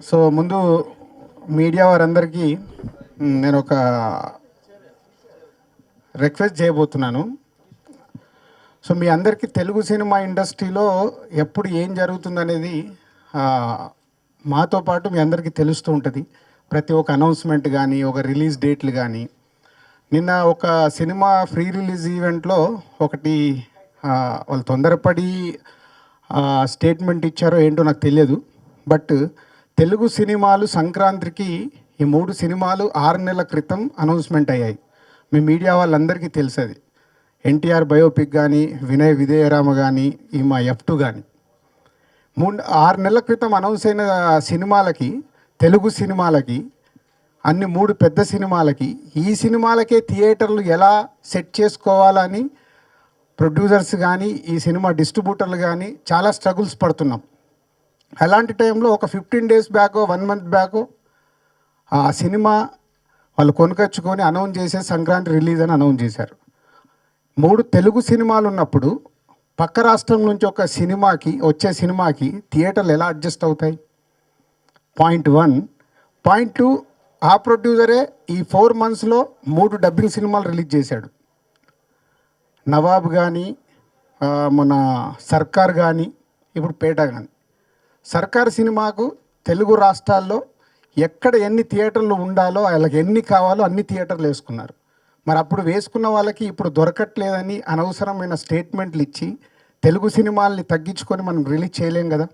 So ముందు media వారందరికీ నేను ఒక రిక్వెస్ట్ చేయబోతున్నాను. సో మీ అందరికీ తెలుగు సినిమా ఇండస్ట్రీలో ఎప్పుడు ఏం జరుగుతుందనేది మాతో పాటు మీ అందరికీ తెలుస్తూ ఉంటుంది. ప్రతి ఒక్క అనౌన్స్మెంట్ కానీ, ఒక రిలీజ్ డేట్లు కానీ. నిన్న ఒక సినిమా ఫ్రీ రిలీజ్ ఈవెంట్లో ఒకటి వాళ్ళు తొందరపడి స్టేట్మెంట్ ఇచ్చారో ఏంటో నాకు తెలియదు. బట్ తెలుగు సినిమాలు సంక్రాంతికి ఈ 3 సినిమాలు 6 నెలల క్రితం అనౌన్స్మెంట్ అయ్యాయి. మీ మీడియా వాళ్ళందరికీ తెలుసు. అది ఎన్టీఆర్ బయోపిక్ కానీ, వినయ్ విజయరామ కానీ, ఈ మా F2 కానీ 6 నెలల క్రితం అనౌన్స్ అయిన సినిమాలకి, తెలుగు సినిమాలకి, అన్ని 3 పెద్ద సినిమాలకి, ఈ సినిమాలకే థియేటర్లు ఎలా సెట్ చేసుకోవాలని ప్రొడ్యూసర్స్ కానీ, ఈ సినిమా డిస్ట్రిబ్యూటర్లు కానీ చాలా స్ట్రగుల్స్ పడుతున్నాం. అలాంటి టైంలో ఒక 15 డేస్ బ్యాకో 1 మంత్ బ్యాకో ఆ సినిమా వాళ్ళు కొనుకొచ్చుకొని అనౌన్స్ చేసే సంక్రాంతి రిలీజ్ అని అనౌన్స్ చేశారు. 3 తెలుగు సినిమాలు ఉన్నప్పుడు పక్క రాష్ట్రం నుంచి ఒక సినిమాకి వచ్చే సినిమాకి థియేటర్లు ఎలా అడ్జస్ట్ అవుతాయి? పాయింట్ 1. పాయింట్ 2, ఆ ప్రొడ్యూసరే ఈ 4 మంత్స్లో 3 డబ్బింగ్ సినిమాలు రిలీజ్ చేశాడు. నవాబ్ కానీ, మన సర్కార్ కానీ, ఇప్పుడు పేట కానీ. సర్కార్ సినిమాకు తెలుగు రాష్ట్రాల్లో ఎక్కడ ఎన్ని థియేటర్లు ఉండాలో, వాళ్ళకి ఎన్ని కావాలో అన్ని థియేటర్లు వేసుకున్నారు. మరి అప్పుడు వేసుకున్న వాళ్ళకి ఇప్పుడు దొరకట్లేదని అనవసరమైన స్టేట్మెంట్లు ఇచ్చి తెలుగు సినిమాల్ని తగ్గించుకొని మనం రిలీజ్ చేయలేం కదా.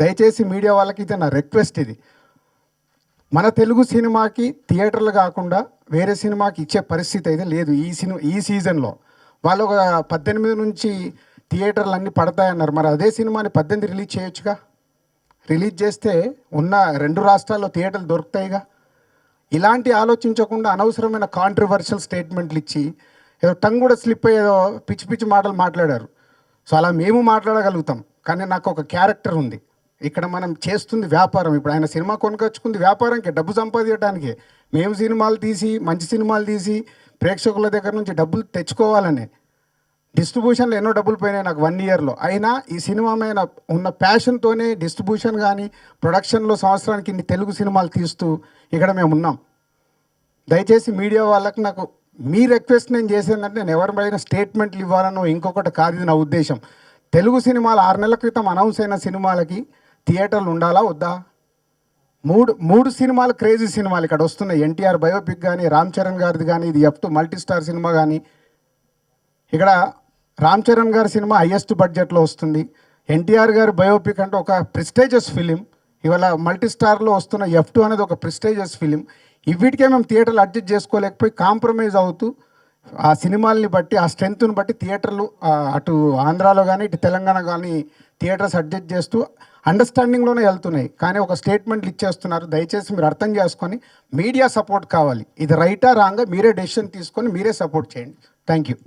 దయచేసి మీడియా వాళ్ళకి ఇది నా రిక్వెస్ట్. ఇది మన తెలుగు సినిమాకి థియేటర్లు కాకుండా వేరే సినిమాకి ఇచ్చే పరిస్థితి అయితే లేదు. ఈ సీజన్లో వాళ్ళు ఒక 18 నుంచి థియేటర్లు అన్నీ పడతాయన్నారు. మరి అదే సినిమాని 18 రిలీజ్ చేయొచ్చుగా. రిలీజ్ చేస్తే ఉన్న 2 రాష్ట్రాల్లో థియేటర్లు దొరుకుతాయిగా. ఇలాంటి ఆలోచించకుండా అనవసరమైన కాంట్రవర్షియల్ స్టేట్మెంట్లు ఇచ్చి ఏదో టంగ్ కూడా స్లిప్ అయ్యేదో పిచ్చి పిచ్చి మాటలు మాట్లాడారు. సో అలా మేము మాట్లాడగలుగుతాం, కానీ నాకు ఒక క్యారెక్టర్ ఉంది. ఇక్కడ మనం చేస్తుంది వ్యాపారం. ఇప్పుడు ఆయన సినిమా కొనుకొచ్చుకుంది వ్యాపారంకి, డబ్బు సంపాదించడానికి. మేము సినిమాలు తీసి, మంచి సినిమాలు తీసి ప్రేక్షకుల దగ్గర నుంచి డబ్బులు తెచ్చుకోవాలనే. డిస్ట్రిబ్యూషన్లో ఎన్నో డబ్బులు పోయినాయి నాకు 1 ఇయర్లో. అయినా ఈ సినిమా మీద ఉన్న ప్యాషన్తోనే డిస్ట్రిబ్యూషన్ కానీ, ప్రొడక్షన్లో సంవత్సరానికి ఇన్ని తెలుగు సినిమాలు తీస్తూ ఇక్కడ మేము ఉన్నాం. దయచేసి మీడియా వాళ్ళకి నాకు మీ రిక్వెస్ట్ నేను చేసేదంటే, నేను ఎవరిపైన స్టేట్మెంట్లు ఇవ్వాలనో ఇంకొకటి కాదు. ఇది నా ఉద్దేశం. తెలుగు సినిమాలు 6 నెలల క్రితం అనౌన్స్ అయిన సినిమాలకి థియేటర్లు ఉండాలా వద్దా? 3 సినిమాలు క్రేజీ సినిమాలు ఇక్కడ వస్తున్నాయి. ఎన్టీఆర్ బయోపిక్ కానీ, రామ్ చరణ్ గారిది కానీ, ఇది F2 మల్టీస్టార్ సినిమా కానీ. ఇక్కడ రామ్ చరణ్ గారి సినిమా హైయెస్ట్ బడ్జెట్లో వస్తుంది. ఎన్టీఆర్ గారి బయోపిక్ అంటే ఒక ప్రెస్టేజియస్ ఫిలిం. ఇవాళ మల్టీస్టార్లో వస్తున్న F2 అనేది ఒక ప్రెస్టేజియస్ ఫిలిం. వీటికే మేము థియేటర్లు అడ్జస్ట్ చేసుకోలేకపోయి కాంప్రమైజ్ అవుతూ ఆ సినిమాల్ని బట్టి, ఆ స్ట్రెంత్ని బట్టి థియేటర్లు అటు ఆంధ్రాలో కానీ, ఇటు తెలంగాణ కానీ థియేటర్స్ అడ్జస్ట్ చేస్తూ అండర్స్టాండింగ్లోనే వెళ్తున్నాయి. కానీ ఒక స్టేట్మెంట్లు ఇచ్చేస్తున్నారు. దయచేసి మీరు అర్థం చేసుకొని మీడియా సపోర్ట్ కావాలి. ఇది రైటా రాంగా మీరే డెసిషన్ తీసుకొని మీరే సపోర్ట్ చేయండి. Thank you.